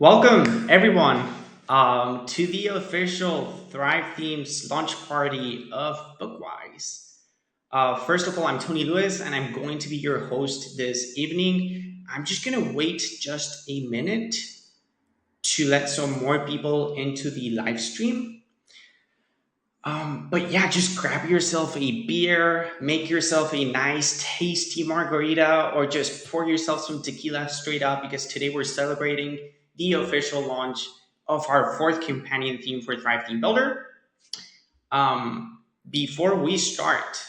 Welcome, everyone, to the official Thrive Themes launch party of Bookwise. First of all, I'm Tony Lewis, and I'm going to be your host this evening. I'm just going to wait just a minute to let some more people into the live stream. But yeah, just grab yourself a beer, make yourself a nice, tasty margarita, or just pour yourself some tequila straight up because today we're celebrating the official launch of our fourth companion theme for Thrive Theme Builder. Before we start,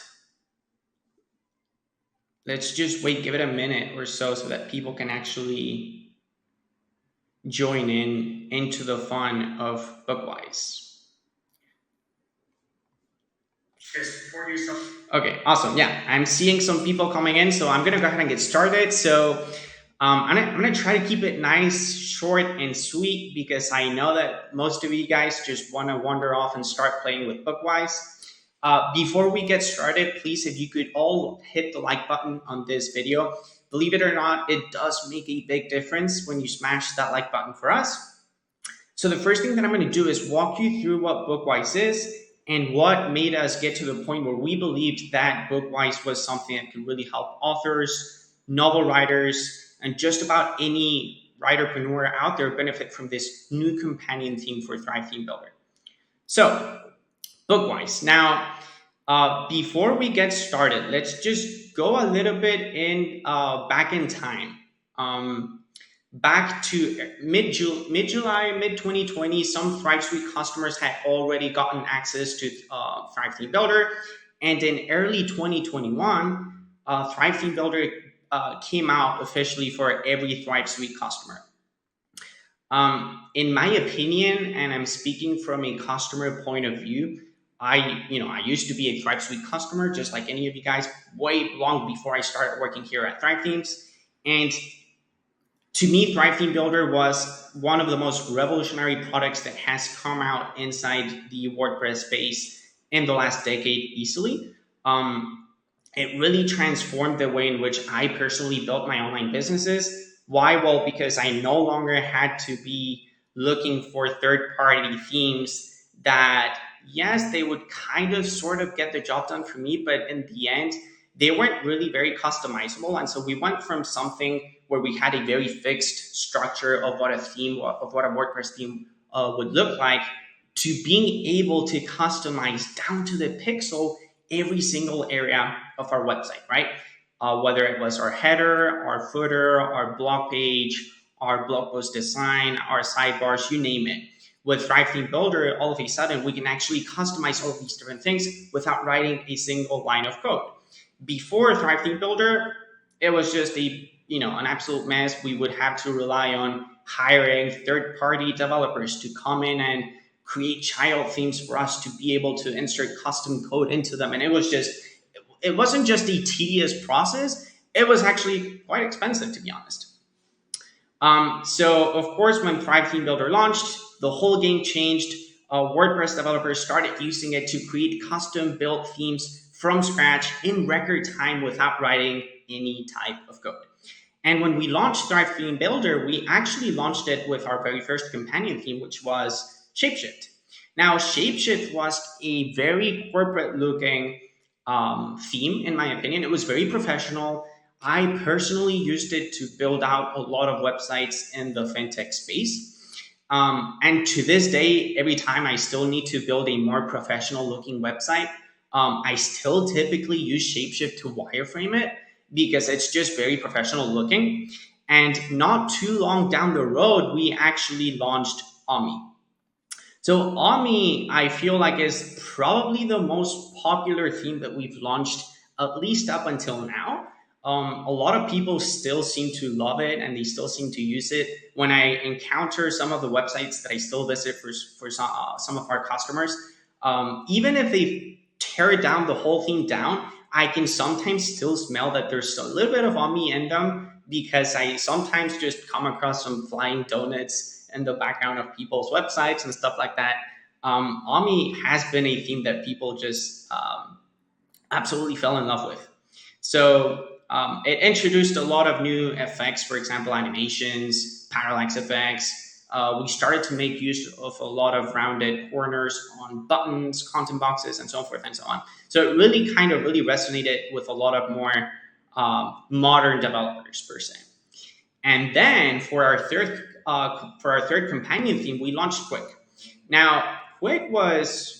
let's just wait, give it a minute or so that people can actually join into the fun of Bookwise. Okay, awesome. Yeah, I'm seeing some people coming in, so I'm gonna go ahead and get started. So I'm gonna try to keep it nice, short, and sweet because I know that most of you guys just want to wander off and start playing with Bookwise. Before we get started, please, if you could all hit the like button on this video. Believe it or not, it does make a big difference when you smash that like button for us. So the first thing that I'm going to do is walk you through what Bookwise is and what made us get to the point where we believed that Bookwise was something that could really help authors, novel writers, and just about any writer-preneur out there benefit from this new companion theme for Thrive Theme Builder. So, Bookwise. Now, before we get started, let's just go a little bit back in time. Back to mid-July, mid-2020, some Thrive Suite customers had already gotten access to Thrive Theme Builder. And in early 2021, Thrive Theme Builder came out officially for every Thrive Suite customer. In my opinion, and I'm speaking from a customer point of view, I used to be a Thrive Suite customer, just like any of you guys, way long before I started working here at Thrive Themes. And to me, Thrive Theme Builder was one of the most revolutionary products that has come out inside the WordPress space in the last decade easily. It really transformed the way in which I personally built my online businesses. Why? Well, because I no longer had to be looking for third-party themes that, yes, they would kind of sort of get the job done for me, but in the end, they weren't really very customizable. And so we went from something where we had a very fixed structure of what a WordPress theme would look like, to being able to customize down to the pixel every single area of our website, right? Whether it was our header, our footer, our blog page, our blog post design, our sidebars, you name it. With Thrive Theme Builder, all of a sudden, we can actually customize all of these different things without writing a single line of code. Before Thrive Theme Builder, it was just an absolute mess. We would have to rely on hiring third-party developers to come in and create child themes for us to be able to insert custom code into them. And it wasn't just a tedious process. It was actually quite expensive, to be honest. So of course, when Thrive Theme Builder launched, the whole game changed. WordPress developers started using it to create custom built themes from scratch in record time without writing any type of code. And when we launched Thrive Theme Builder, we actually launched it with our very first companion theme, which was Shapeshift. Now, Shapeshift was a very corporate-looking theme, in my opinion. It was very professional. I personally used it to build out a lot of websites in the fintech space. And to this day, every time I still need to build a more professional-looking website, I still typically use Shapeshift to wireframe it because it's just very professional looking. And not too long down the road, we actually launched Omni. So Omni, I feel like, is probably the most popular theme that we've launched, at least up until now. A lot of people still seem to love it and they still seem to use it. When I encounter some of the websites that I still visit for some of our customers, even if they tear down the whole theme down, I can sometimes still smell that there's a little bit of Omni in them because I sometimes just come across some flying donuts in the background of people's websites and stuff like that. Omni has been a theme that people just absolutely fell in love with. So it introduced a lot of new effects, for example, animations, parallax effects, we started to make use of a lot of rounded corners on buttons, content boxes, and so forth and so on. So it really kind of really resonated with a lot of more modern developers per se. And then for our third companion theme, we launched Quick. Now, Quick was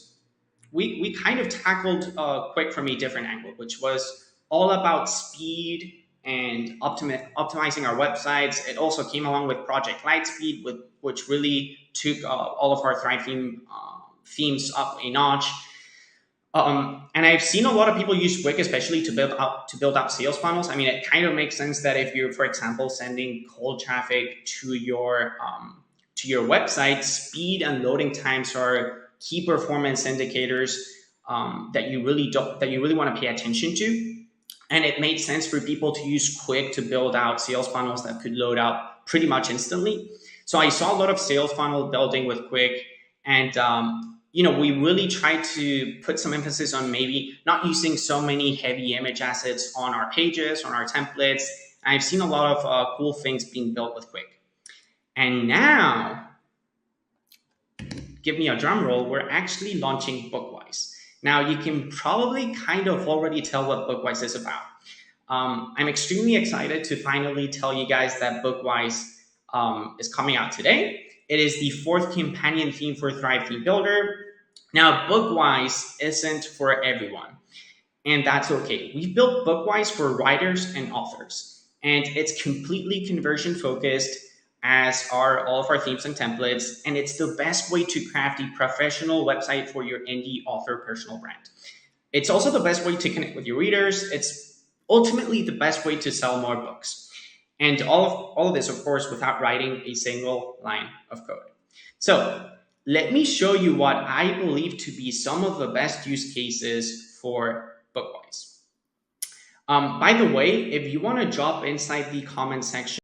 we kind of tackled Quick from a different angle, which was all about speed and optimizing our websites. It also came along with Project Lightspeed, which really took all of our Thrive themes up a notch. And I've seen a lot of people use Quick, especially to build out sales funnels. I mean, it kind of makes sense that if you're, for example, sending cold traffic to your website, speed and loading times are key performance indicators that you really want to pay attention to. And it made sense for people to use Quick to build out sales funnels that could load out pretty much instantly. So I saw a lot of sales funnel building with Quick, and we really tried to put some emphasis on maybe not using so many heavy image assets on our pages, on our templates. And I've seen a lot of cool things being built with Quick. And now, give me a drum roll, we're actually launching Bookwise. Now, you can probably kind of already tell what Bookwise is about. I'm extremely excited to finally tell you guys that Bookwise is coming out today. It is the fourth companion theme for Thrive Theme Builder. Now, Bookwise isn't for everyone, and that's okay. We've built Bookwise for writers and authors, and it's completely conversion focused, as are all of our themes and templates, and it's the best way to craft a professional website for your indie author personal brand. It's also the best way to connect with your readers. It's ultimately the best way to sell more books. And all of this, of course, without writing a single line of code. So let me show you what I believe to be some of the best use cases for Bookwise. By the way, if you want to drop inside the comment section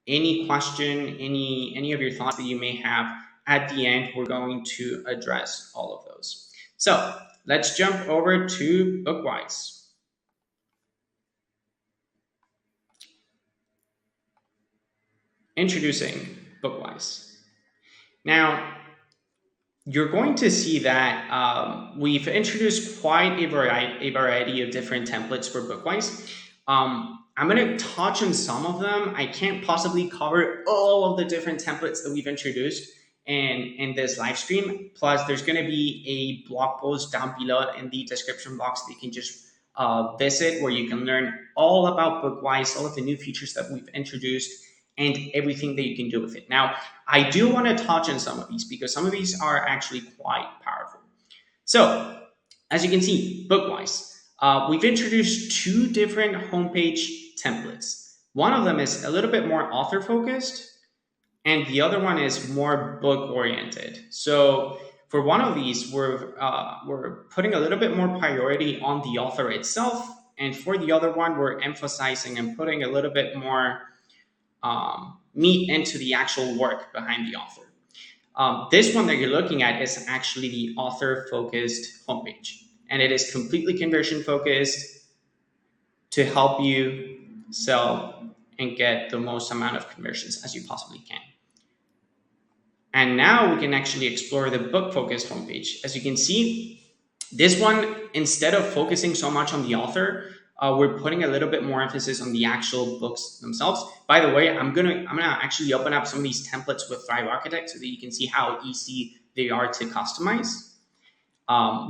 any question, any of your thoughts that you may have, at the end, we're going to address all of those. So let's jump over to Bookwise. Introducing Bookwise. Now, you're going to see that we've introduced quite a variety of different templates for Bookwise. I'm going to touch on some of them. I can't possibly cover all of the different templates that we've introduced in this live stream. Plus, there's going to be a blog post down below in the description box that you can just visit, where you can learn all about Bookwise, all of the new features that we've introduced, and everything that you can do with it. Now, I do want to touch on some of these because some of these are actually quite powerful. So, as you can see, Bookwise. We've introduced two different homepage templates. One of them is a little bit more author focused, and the other one is more book oriented. So for one of these, we're putting a little bit more priority on the author itself, and for the other one, we're emphasizing and putting a little bit more meat into the actual work behind the author. This one that you're looking at is actually the author focused homepage. And it is completely conversion focused to help you sell and get the most amount of conversions as you possibly can. And now we can actually explore the book focused homepage. As you can see, this one, instead of focusing so much on the author, we're putting a little bit more emphasis on the actual books themselves. By the way, I'm gonna actually open up some of these templates with Thrive Architect so that you can see how easy they are to customize.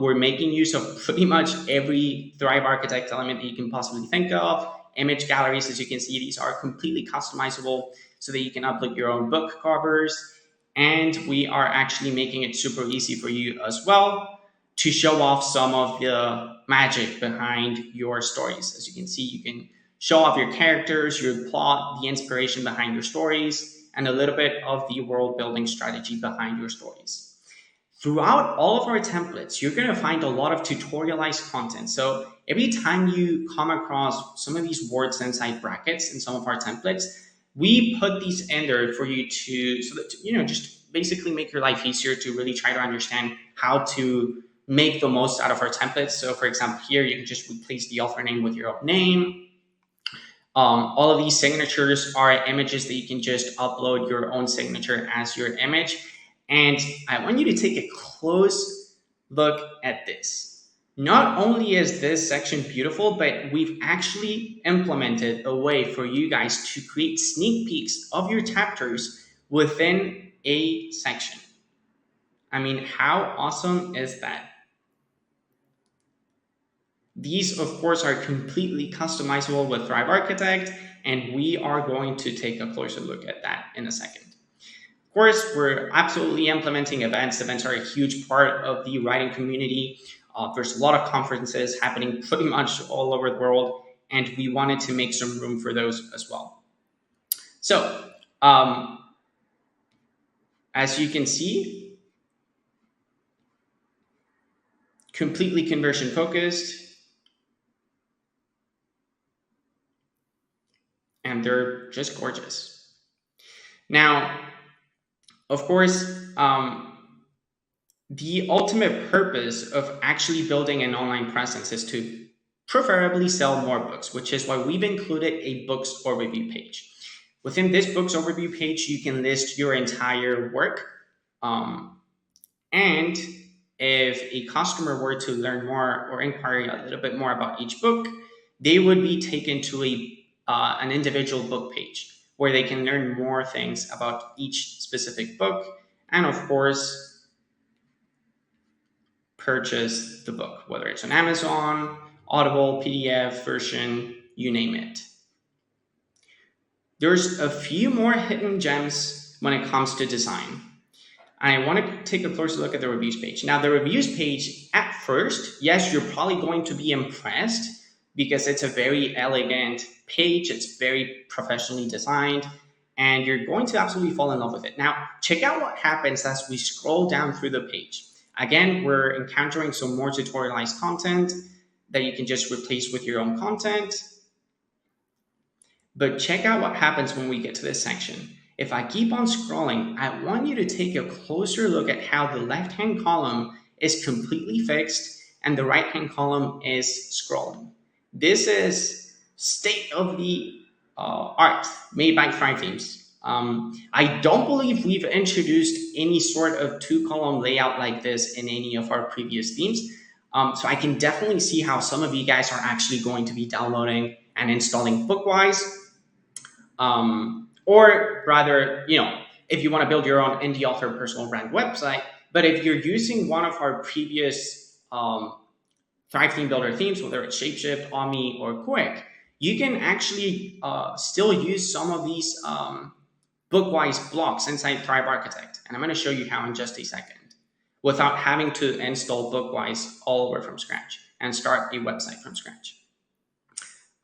We're making use of pretty much every Thrive Architect element that you can possibly think of. Image galleries, as you can see, these are completely customizable so that you can upload your own book covers. And we are actually making it super easy for you as well to show off some of the magic behind your stories. As you can see, you can show off your characters, your plot, the inspiration behind your stories, and a little bit of the world building strategy behind your stories. Throughout all of our templates, you're going to find a lot of tutorialized content. So every time you come across some of these words inside brackets in some of our templates, we put these in there for you so that, just basically make your life easier to really try to understand how to make the most out of our templates. So for example, here you can just replace the author name with your own name. All of these signatures are images that you can just upload your own signature as your image. And I want you to take a close look at this. Not only is this section beautiful, but we've actually implemented a way for you guys to create sneak peeks of your chapters within a section. I mean, how awesome is that? These, of course, are completely customizable with Thrive Architect, and we are going to take a closer look at that in a second. Of course, we're absolutely implementing events. Events are a huge part of the writing community. There's a lot of conferences happening pretty much all over the world, and we wanted to make some room for those as well. So, as you can see, completely conversion focused, and they're just gorgeous. Now, of course, the ultimate purpose of actually building an online presence is to preferably sell more books, which is why we've included a books overview page. Within this books overview page, you can list your entire work. And if a customer were to learn more or inquire a little bit more about each book, they would be taken to an individual book page where they can learn more things about each specific book, and of course, purchase the book, whether it's on Amazon, Audible, PDF version, you name it. There's a few more hidden gems when it comes to design. I want to take a closer look at the reviews page. Now, the reviews page, at first, yes, you're probably going to be impressed because it's a very elegant page. It's very professionally designed, and you're going to absolutely fall in love with it. Now, check out what happens as we scroll down through the page. Again, we're encountering some more tutorialized content that you can just replace with your own content. But check out what happens when we get to this section. If I keep on scrolling, I want you to take a closer look at how the left-hand column is completely fixed and the right-hand column is scrolling. This is state-of-the-art made by Thrive Themes. I don't believe we've introduced any sort of two-column layout like this in any of our previous themes. So I can definitely see how some of you guys are actually going to be downloading and installing Bookwise. Or rather, if you want to build your own indie author personal brand website, but if you're using one of our previous Thrive Theme Builder themes, whether it's Shapeshift, Omni, or Quick, you can actually still use some of these Bookwise blocks inside Thrive Architect. And I'm going to show you how in just a second, without having to install Bookwise all over from scratch and start a website from scratch.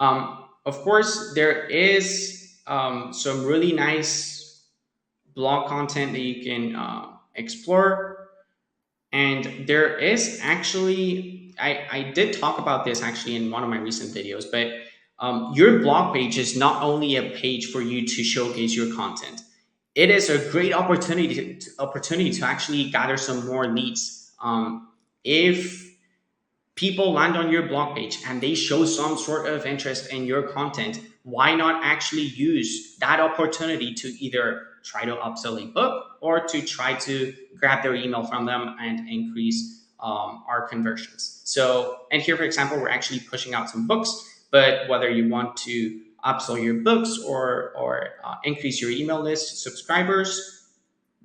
Of course, there is some really nice blog content that you can explore. And there is actually, I did talk about this actually in one of my recent videos, but your blog page is not only a page for you to showcase your content. It is a great opportunity to actually gather some more leads. If people land on your blog page and they show some sort of interest in your content, why not actually use that opportunity to either try to upsell a book or to try to grab their email from them and increase our conversions. So, and here, for example, we're actually pushing out some books, but whether you want to upsell your books or increase your email list subscribers,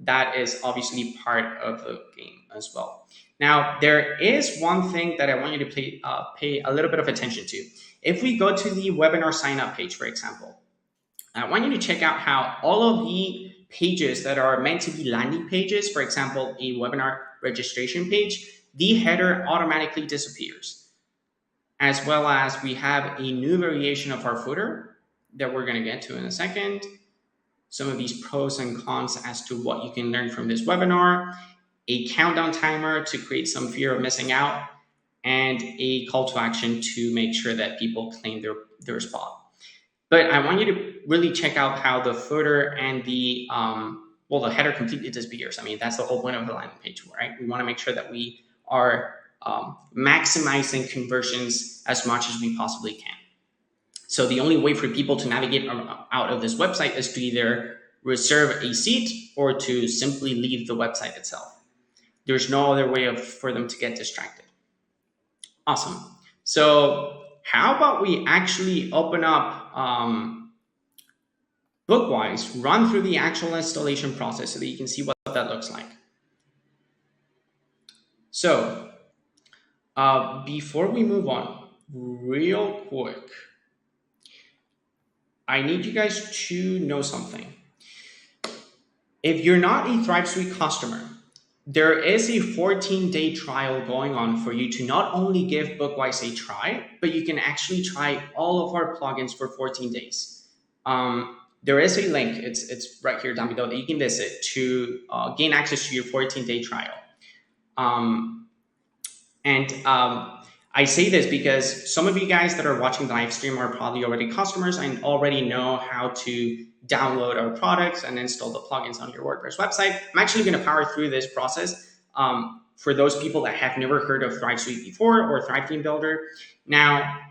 that is obviously part of the game as well. Now, there is one thing that I want you to pay a little bit of attention to. If we go to the webinar sign up page, for example, I want you to check out how all of the pages that are meant to be landing pages, for example, a webinar registration page, the header automatically disappears. As well as we have a new variation of our footer that we're going to get to in a second. Some of these pros and cons as to what you can learn from this webinar, a countdown timer to create some fear of missing out, and a call to action to make sure that people claim their spot. But I want you to really check out how the footer and the header completely disappears. I mean, that's the whole point of the landing page, right? We want to make sure that we are maximizing conversions as much as we possibly can. So the only way for people to navigate out of this website is to either reserve a seat or to simply leave the website itself. There's no other way for them to get distracted. Awesome. So how about we actually open up Bookwise, run through the actual installation process so that you can see what that looks like. So before we move on, real quick, I need you guys to know something. If you're not a Thrive Suite customer, there is a 14-day trial going on for you to not only give Bookwise a try, but you can actually try all of our plugins for 14 days. There is a link, it's right here down below, that you can visit to gain access to your 14-day trial. I say this because some of you guys that are watching the live stream are probably already customers and already know how to download our products and install the plugins on your WordPress website. I'm actually going to power through this process for those people that have never heard of Thrive Suite before or Thrive Theme Builder. Now,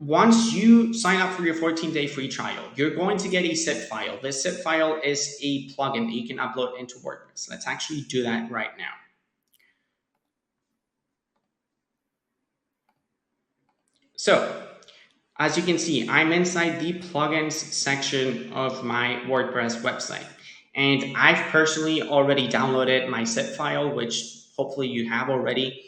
once you sign up for your 14-day free trial, you're going to get a zip file. This zip file is a plugin that you can upload into WordPress. Let's actually do that right now. So, as you can see, I'm inside the plugins section of my WordPress website. And I've personally already downloaded my zip file, which hopefully you have already.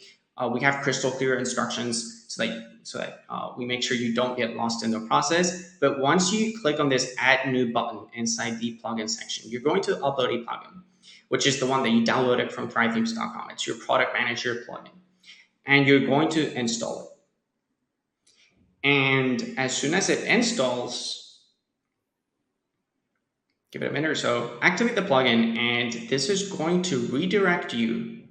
We have crystal clear instructions so that we make sure you don't get lost in the process. But once you click on this Add New button inside the plugin section, you're going to upload a plugin, which is the one that you downloaded from thrivethemes.com. It's your product manager plugin. And you're going to install it. And as soon as it installs, give it a minute or so, activate the plugin, and this is going to redirect you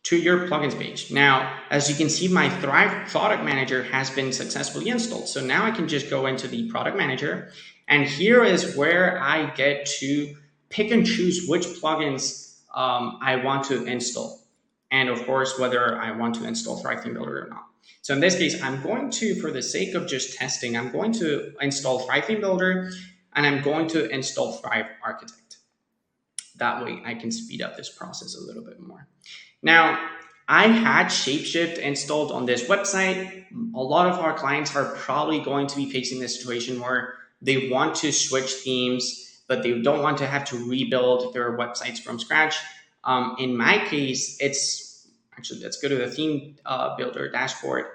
to your plugins page. Now, as you can see, my Thrive product manager has been successfully installed. So now I can just go into the product manager, and here is where I get to pick and choose which plugins I want to install. And of course, whether I want to install Thrive Theme Builder or not. So in this case, I'm going to, for the sake of just testing, I'm going to install Thrive Theme Builder, and I'm going to install Thrive Architect. That way I can speed up this process a little bit more. Now, I had Shapeshift installed on this website. A lot of our clients are probably going to be facing this situation where they want to switch themes, but they don't want to have to rebuild their websites from scratch. In my case, it's actually, let's go to the theme builder dashboard.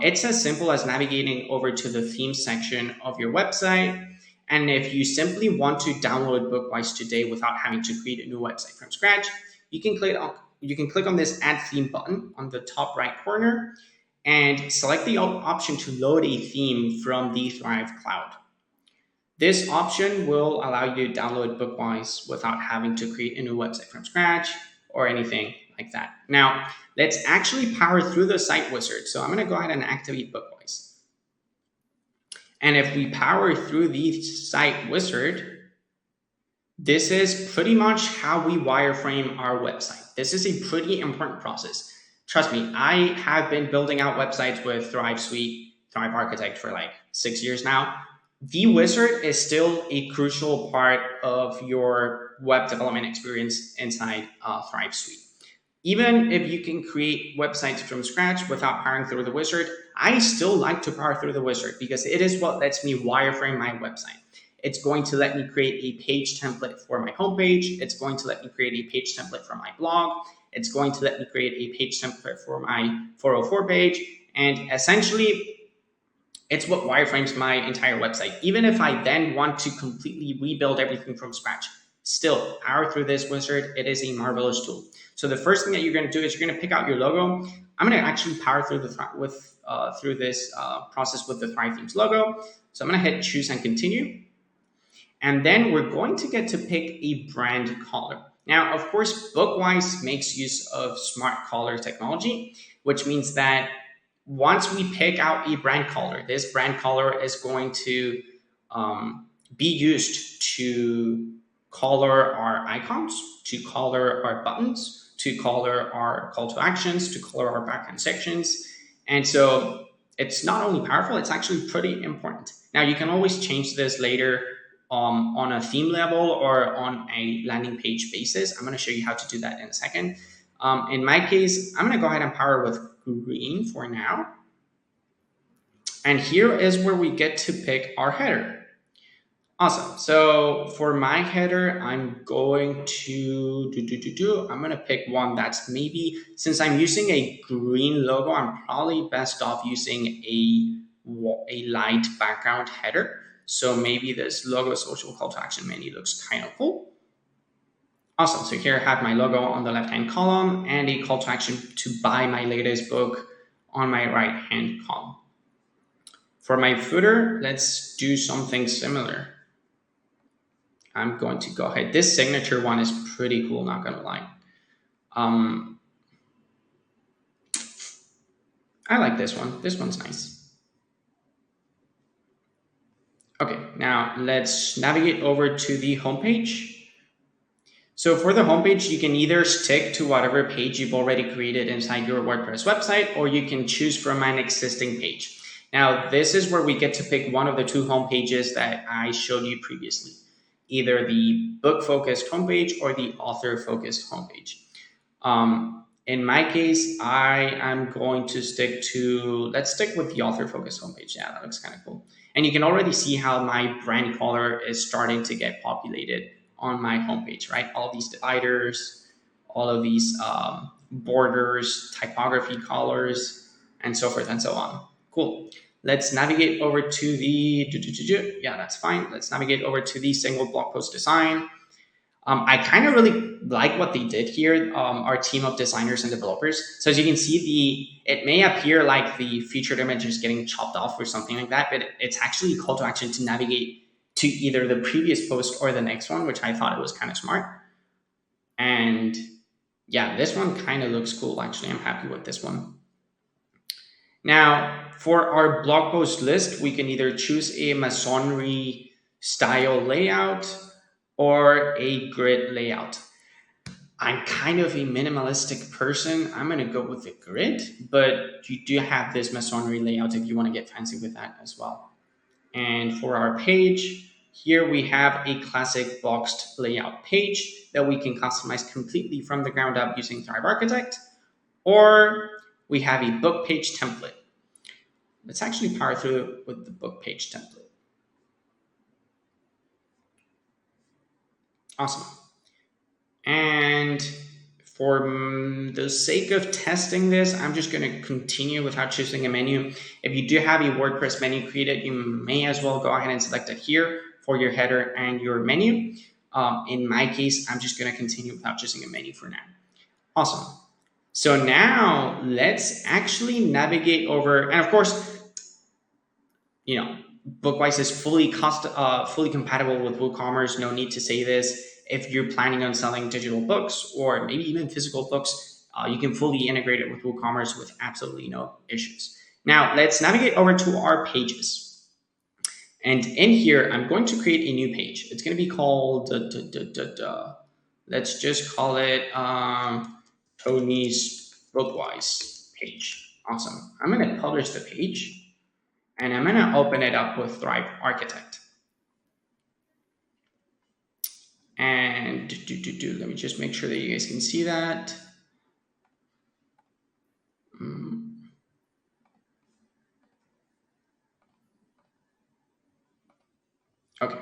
It's as simple as navigating over to the theme section of your website. And if you simply want to download Bookwise today without having to create a new website from scratch, you can click on this Add Theme button on the top right corner and select the option to load a theme from the Thrive Cloud. This option will allow you to download Bookwise without having to create a new website from scratch or anything like that. Now, let's actually power through the site wizard. So I'm going to go ahead and activate Bookwise. And if we power through the site wizard, this is pretty much how we wireframe our website. This is a pretty important process. Trust me, I have been building out websites with Thrive Suite, Thrive Architect for like 6 years now. The wizard is still a crucial part of your web development experience inside Thrive Suite. Even if you can create websites from scratch without powering through the wizard, I still like to power through the wizard because it is what lets me wireframe my website. It's going to let me create a page template for my homepage. It's going to let me create a page template for my blog. It's going to let me create a page template for my 404 page. And essentially, it's what wireframes my entire website. Even if I then want to completely rebuild everything from scratch, still power through this wizard. It is a marvelous tool. So the first thing that you're going to do is you're going to pick out your logo. I'm going to actually power through this process with the Thrive Themes logo. So I'm going to hit choose and continue. And then we're going to get to pick a brand color. Now, of course, Bookwise makes use of smart color technology, which means that once we pick out a brand color, this brand color is going to be used to color our icons, to color our buttons, to color our call to actions, to color our backend sections. And so it's not only powerful, it's actually pretty important. Now, you can always change this later on a theme level or on a landing page basis. I'm going to show you how to do that in a second. In my case, I'm going to go ahead and power with green for now. And here is where we get to pick our header. Awesome. So for my header, I'm going to I'm going to pick one that's maybe, since I'm using a green logo, I'm probably best off using a light background header. So maybe this logo social call to action menu looks kind of cool. Awesome. So here I have my logo on the left-hand column and a call to action to buy my latest book on my right-hand column. For my footer, let's do something similar. I'm going to go ahead. This signature one is pretty cool, not gonna lie. I like this one. This one's nice. Okay, now let's navigate over to the homepage. So for the homepage, you can either stick to whatever page you've already created inside your WordPress website, or you can choose from an existing page. Now, this is where we get to pick one of the two homepages that I showed you previously, either the book-focused homepage or the author-focused homepage. In my case, I am going to let's stick with the author-focused homepage. Yeah, that looks kind of cool. And you can already see how my brand color is starting to get populated on my homepage, right? All these dividers, all of these borders, typography colors, and so forth and so on. Cool. Let's navigate over to the, yeah, that's fine. Let's navigate over to the single blog post design. I kind of really like what they did here, our team of designers and developers. So as you can see, it may appear like the featured image is getting chopped off or something like that, but it's actually a call to action to navigate to either the previous post or the next one, which I thought it was kind of smart. And yeah, this one kind of looks cool. Actually, I'm happy with this one. Now, for our blog post list, we can either choose a Masonry style layout or a grid layout. I'm kind of a minimalistic person. I'm going to go with the grid, but you do have this Masonry layout if you want to get fancy with that as well. And for our page, here we have a classic boxed layout page that we can customize completely from the ground up using Thrive Architect, or we have a book page template. Let's actually power through with the book page template. Awesome. And for the sake of testing this, I'm just going to continue without choosing a menu. If you do have a WordPress menu created, you may as well go ahead and select it here for your header and your menu. In my case, I'm just going to continue without choosing a menu for now. Awesome. So now let's actually navigate over, and of course, you know, Bookwise is fully compatible with WooCommerce. No need to say this. If you're planning on selling digital books or maybe even physical books, you can fully integrate it with WooCommerce with absolutely no issues. Now let's navigate over to our pages. And in here, I'm going to create a new page. It's going to be called, let's just call it Tony's Bookwise page. Awesome. I'm going to publish the page. And I'm going to open it up with Thrive Architect. And let me just make sure that you guys can see that. Okay.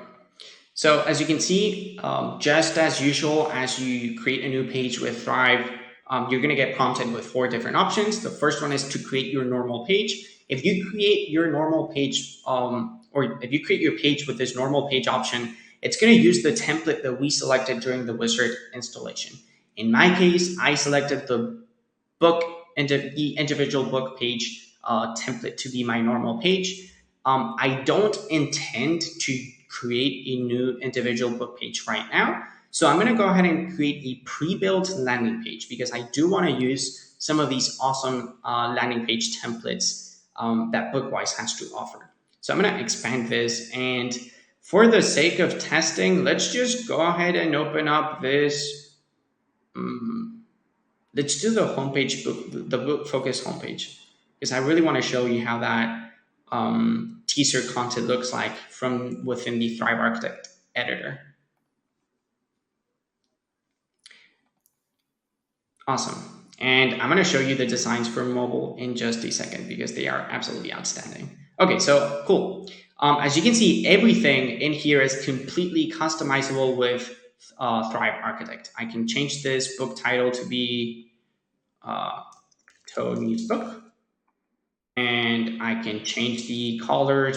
So as you can see, just as usual, as you create a new page with Thrive, you're going to get prompted with 4 different options. The first one is to create your normal page. If you create your normal page, or if you create your page with this normal page option, it's going to use the template that we selected during the wizard installation. In my case, I selected the individual book page template to be my normal page. I don't intend to create a new individual book page right now. So I'm going to go ahead and create a pre-built landing page because I do want to use some of these awesome landing page templates that Bookwise has to offer. So I'm going to expand this, and for the sake of testing, let's just go ahead and open up this. Let's do the homepage, the book focus homepage. because I really want to show you how that teaser content looks like from within the Thrive Architect editor. Awesome. And I'm going to show you the designs for mobile in just a second because they are absolutely outstanding. Okay, so cool. As you can see, everything in here is completely customizable with Thrive Architect. I can change this book title to be uh, Tony's book, and I can change the colors,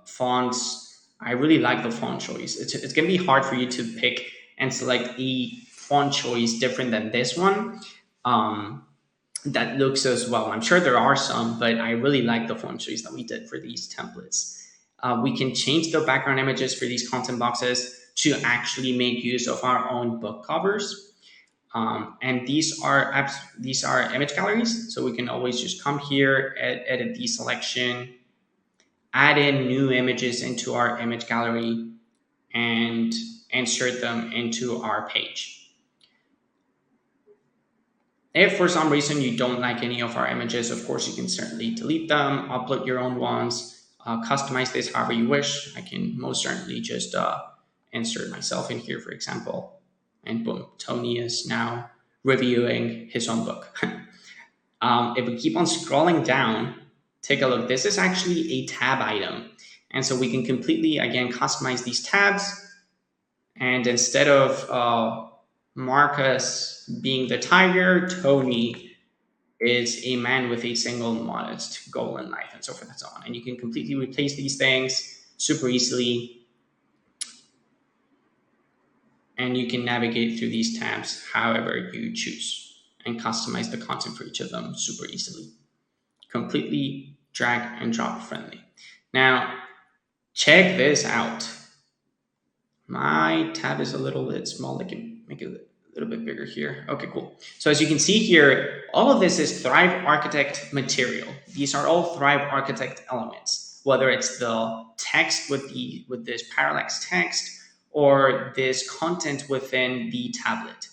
fonts. I really like the font choice. It's going to be hard for you to pick and select a font choice different than this one. Um, that looks as well. I'm sure there are some, but I really like the font choice that we did for these templates. We can change the background images for these content boxes to actually make use of our own book covers. And these are image galleries, so we can always just come here, edit the selection, add in new images into our image gallery, and insert them into our page. If for some reason you don't like any of our images, of course, you can certainly delete them, upload your own ones, customize this however you wish. I can most certainly just insert myself in here, for example, and boom, Tony is now reviewing his own book. If we keep on scrolling down, take a look. This is actually a tab item. And so we can completely, again, customize these tabs. And instead of Marcus being the tiger, Tony is a man with a single modest goal in life, and so forth and so on. And you can completely replace these things super easily. And you can navigate through these tabs however you choose and customize the content for each of them super easily. Completely drag and drop friendly. Now, check this out. My tab is a little bit small. I can make it a little bit bigger here. Okay, cool. So as you can see here, all of this is Thrive Architect material. These are all Thrive Architect elements, whether it's the text with this parallax text or this content within the tablet.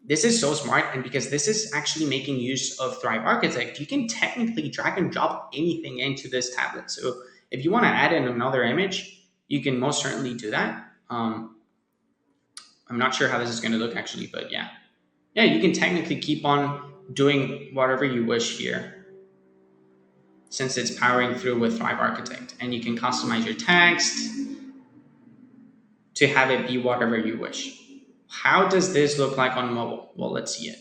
This is so smart, and because this is actually making use of Thrive Architect, you can technically drag and drop anything into this tablet. So if you want to add in another image, you can most certainly do that. I'm not sure how this is going to look actually, but yeah, you can technically keep on doing whatever you wish here, since it's powering through with Thrive Architect, and you can customize your text to have it be whatever you wish. How does this look like on mobile? Well, let's see it.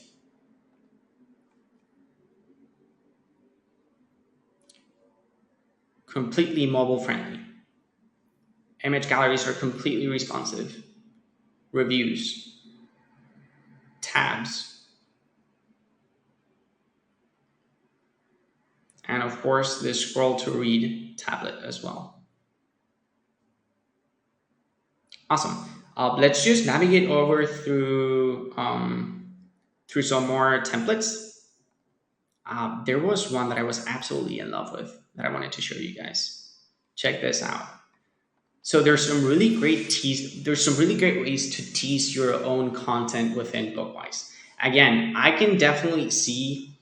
Completely mobile friendly. Image galleries are completely responsive. Reviews, tabs, and of course this scroll to read tablet as well. Awesome. Let's just navigate over through some more templates. There was one that I was absolutely in love with that I wanted to show you guys. Check this out. So there's some really great ways to tease your own content within Bookwise. Again, I can definitely see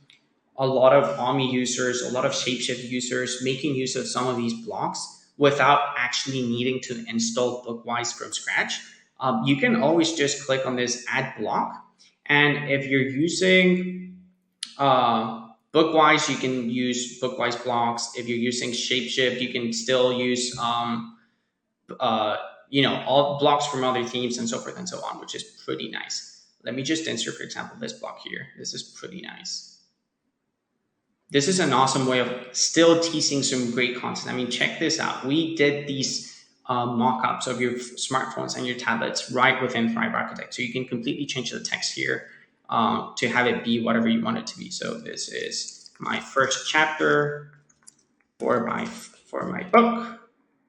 a lot of Omni users, a lot of Shapeshift users making use of some of these blocks without actually needing to install Bookwise from scratch. You can always just click on this add block. And if you're using Bookwise, you can use Bookwise blocks. If you're using Shapeshift, you can still use all blocks from other themes and so forth and so on, which is pretty nice. Let me just insert, for example, this block here. This is pretty nice. This is an awesome way of still teasing some great content. I mean, check this out. We did these mock-ups of your smartphones and your tablets right within Thrive Architect. So you can completely change the text here to have it be whatever you want it to be. So this is my first chapter for my book.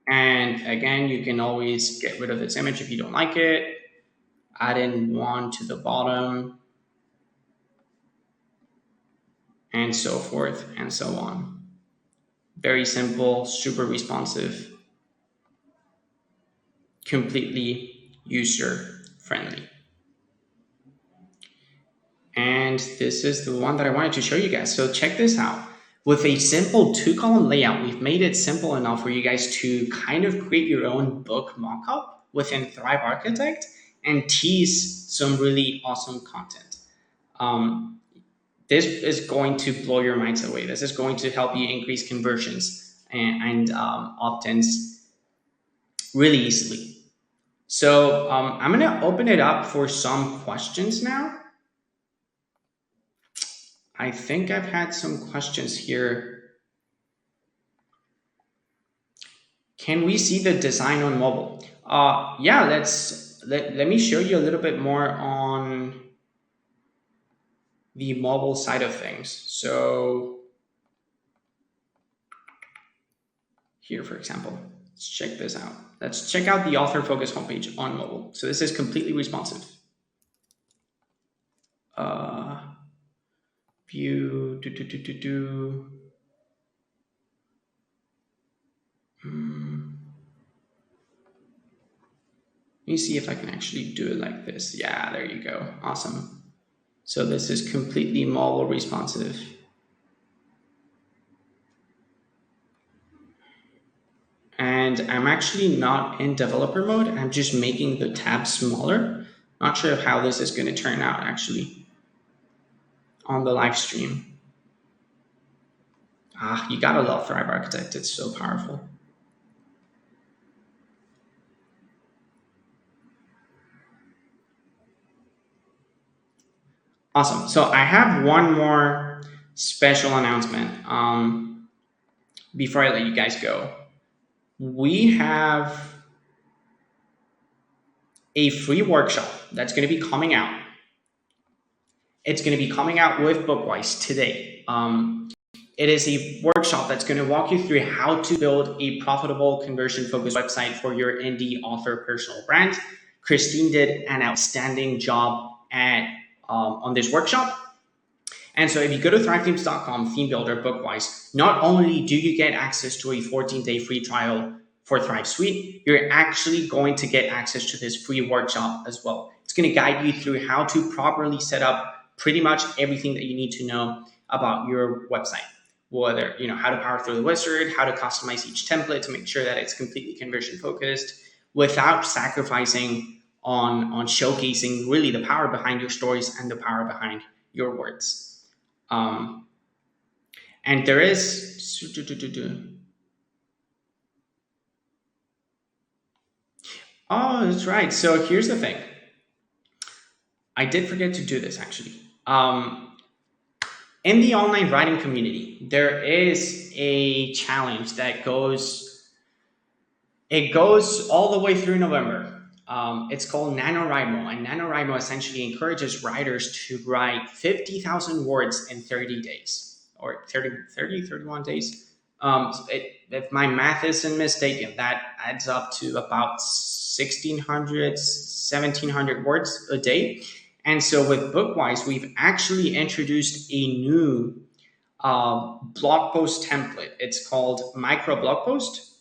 And again, you can always get rid of this image if you don't like it. Add in one to the bottom, and so forth and so on. Very simple, super responsive, completely user friendly. And this is the one that I wanted to show you guys. So check this out. With a simple 2-column layout, we've made it simple enough for you guys to kind of create your own book mockup within Thrive Architect and tease some really awesome content. This is going to blow your minds away. This is going to help you increase conversions and opt-ins really easily. So I'm going to open it up for some questions now. I think I've had some questions here. Can we see the design on mobile? Yeah, let me show you a little bit more on the mobile side of things. So here, for example, let's check this out. Let's check out the author focus homepage on mobile. So this is completely responsive. View, Let me see if I can actually do it like this. Yeah, there you go. Awesome. So this is completely mobile responsive. And I'm actually not in developer mode. I'm just making the tab smaller. Not sure how this is going to turn out actually on the live stream. You gotta love Thrive Architect. It's so powerful. Awesome. So I have one more special announcement before I let you guys go. We have a free workshop that's going to be coming out. It's going to be coming out with Bookwise today. It is a workshop that's going to walk you through how to build a profitable conversion-focused website for your indie author personal brand. Christine did an outstanding job on this workshop. And so if you go to thrivethemes.com, theme builder, Bookwise, not only do you get access to a 14-day free trial for Thrive Suite, you're actually going to get access to this free workshop as well. It's going to guide you through how to properly set up pretty much everything that you need to know about your website. Whether, how to power through the wizard, how to customize each template to make sure that it's completely conversion focused without sacrificing on showcasing really the power behind your stories and the power behind your words. And there is oh, that's right. So here's the thing. I did forget to do this actually. In the online writing community, there is a challenge that goes all the way through November. It's called NaNoWriMo, and NaNoWriMo essentially encourages writers to write 50,000 words in 30 days, or 31 days. If my math isn't mistaken, that adds up to about 1,600, 1,700 words a day. And so with Bookwise, we've actually introduced a new blog post template. It's called Micro Blog Post.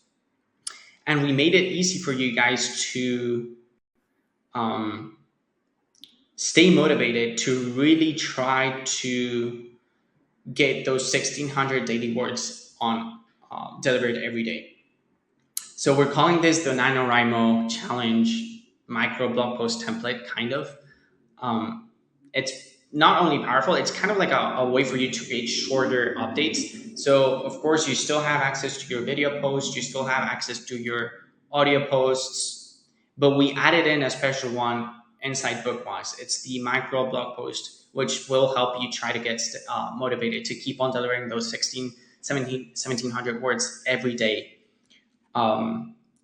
And we made it easy for you guys to stay motivated to really try to get those 1,600 daily words on delivered every day. So we're calling this the NaNoWriMo Challenge Micro Blog Post Template, kind of. It's not only powerful, it's kind of like a way for you to create shorter updates. So of course you still have access to your video posts, you still have access to your audio posts, but we added in a special one inside Bookwise. It's the micro blog post, which will help you try to get motivated to keep on delivering those 1,700 words every day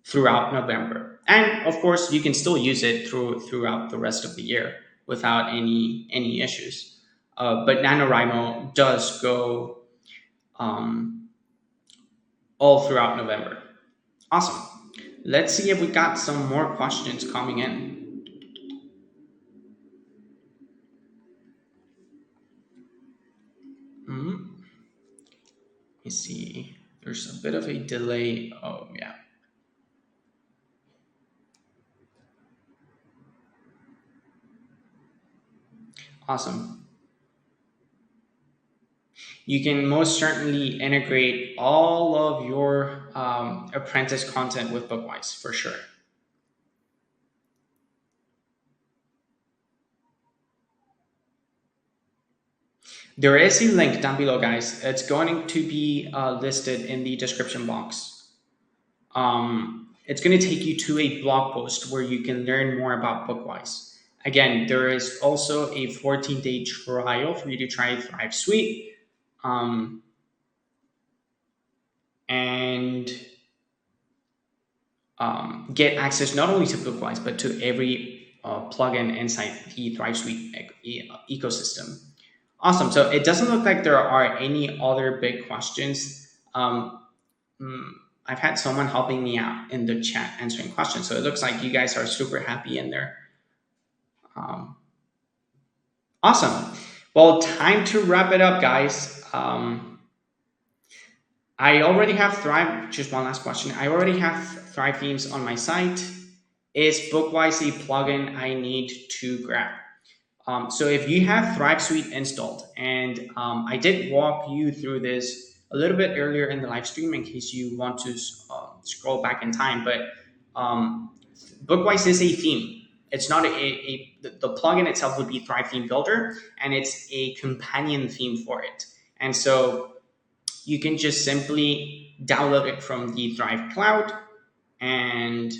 throughout November. And of course, you can still use it throughout the rest of the year without any issues. But NaNoWriMo does go all throughout November. Awesome. Let's see if we got some more questions coming in. Let me see. There's a bit of a delay. Oh, yeah. Awesome. You can most certainly integrate all of your apprentice content with Bookwise for sure. There is a link down below, guys. It's going to be listed in the description box. It's going to take you to a blog post where you can learn more about Bookwise. Again, there is also a 14-day trial for you to try Thrive Suite. And get access not only to Bookwise, but to every plugin inside the Thrive Suite ecosystem. Awesome. So it doesn't look like there are any other big questions. I've had someone helping me out in the chat answering questions. So it looks like you guys are super happy in there. Awesome. Well, time to wrap it up, guys. I already have Thrive. Just one last question. I already have Thrive themes on my site. Is Bookwise a plugin I need to grab? So if you have Thrive Suite installed, and I did walk you through this a little bit earlier in the live stream in case you want to scroll back in time, but Bookwise is a theme. It's not the plugin itself would be Thrive Theme Builder, and it's a companion theme for it. And so you can just simply download it from the Thrive Cloud and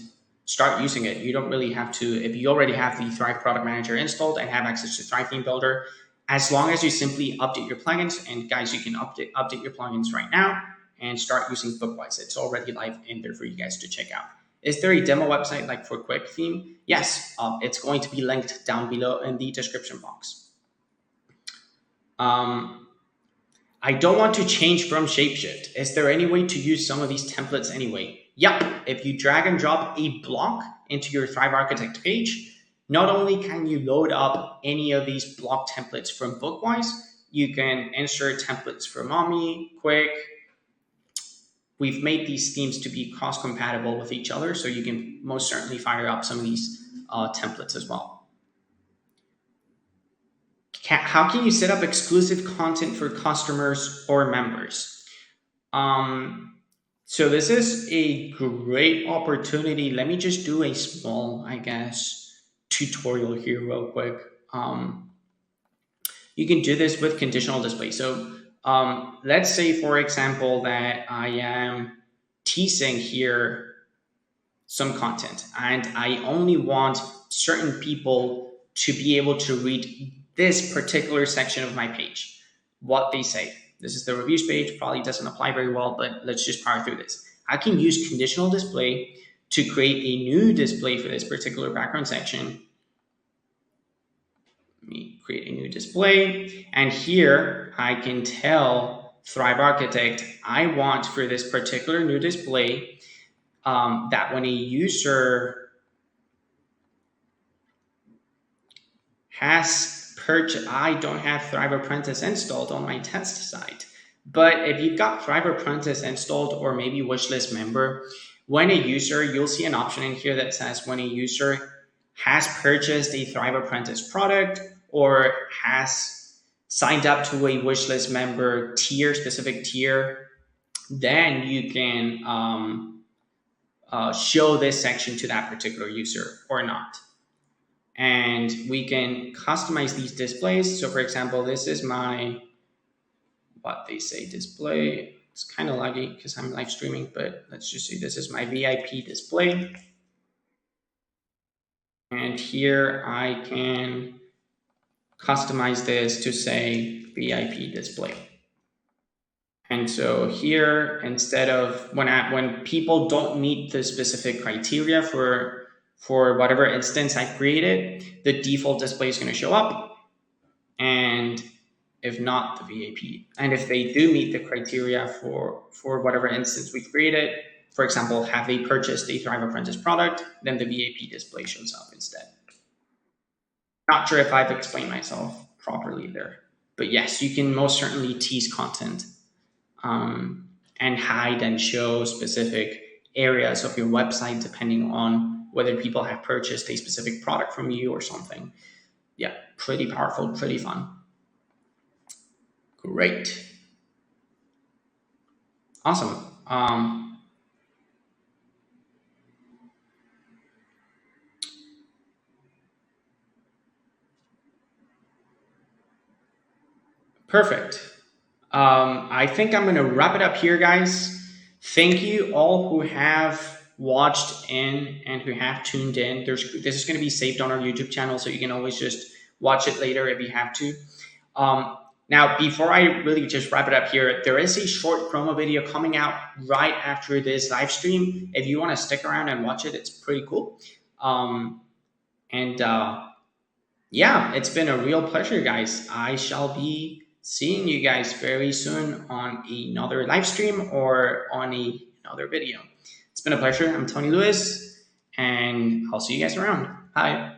start using it. You don't really have to, if you already have the Thrive Product Manager installed and have access to Thrive Theme Builder, as long as you simply update your plugins, and guys, you can update your plugins right now and start using Bookwise. It's already live in there for you guys to check out. Is there a demo website like for Quick Theme? Yes, it's going to be linked down below in the description box. I don't want to change from Shapeshift. Is there any way to use some of these templates anyway? Yep, if you drag and drop a block into your Thrive Architect page, not only can you load up any of these block templates from Bookwise, you can insert templates from Mommy, Quick. We've made these themes to be cross-compatible with each other, so you can most certainly fire up some of these templates as well. How can you set up exclusive content for customers or members? So this is a great opportunity. Let me just do a small, I guess, tutorial here real quick. You can do this with conditional display. So let's say, for example, that I am teasing here some content and I only want certain people to be able to read this particular section of my page, what they say. This is the reviews page, probably doesn't apply very well, but let's just power through this. I can use conditional display to create a new display for this particular background section. Let me create a new display. And here I can tell Thrive Architect, I want for this particular new display that when a user has I don't have Thrive Apprentice installed on my test site. But if you've got Thrive Apprentice installed or maybe wishlist member, when a user, you'll see an option in here that says when a user has purchased a Thrive Apprentice product or has signed up to a wishlist member tier, specific tier, then you can show this section to that particular user or not. And we can customize these displays. So for example, this is my, what they say display. It's kind of laggy because I'm live streaming, but let's just say this is my VIP display. And here I can customize this to say VIP display. And so here, instead of when people don't meet the specific criteria for whatever instance I created, the default display is going to show up. And if not, the VIP. And if they do meet the criteria for whatever instance we created, for example, have they purchased a Thrive Apprentice product, then the VIP display shows up instead. Not sure if I've explained myself properly there. But yes, you can most certainly tease content and hide and show specific areas of your website depending on whether people have purchased a specific product from you or something. Yeah, pretty powerful, pretty fun. Great. Awesome. Perfect. I think I'm going to wrap it up here, guys. Thank you all who have watched in and who have tuned in. This is going to be saved on our YouTube channel, so you can always just watch it later if you have to. Now, before I really just wrap it up here, there is a short promo video coming out right after this live stream. If you want to stick around and watch it, it's pretty cool. And yeah, it's been a real pleasure, guys. I shall be seeing you guys very soon on another live stream or on another video. It's been a pleasure. I'm Tony Lewis, and I'll see you guys around. Bye.